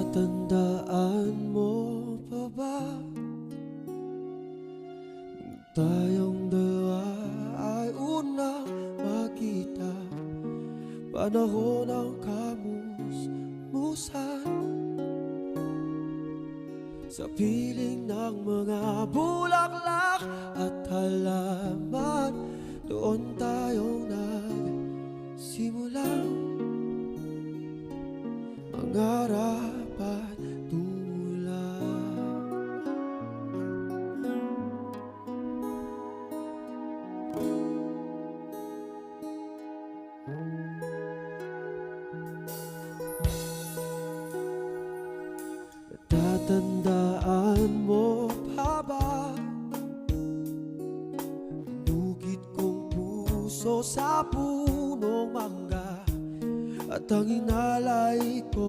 Natatandaan mo pa ba tayong dalawa ay unang makita? Panahon ng kamusmusan sa piling ng mga bulaklak at halaman. Doon tayong nagsimulang mangarap at tumulong. Natatandaan mo pa ba inugit kong puso sa punong mangga at ang inalay ko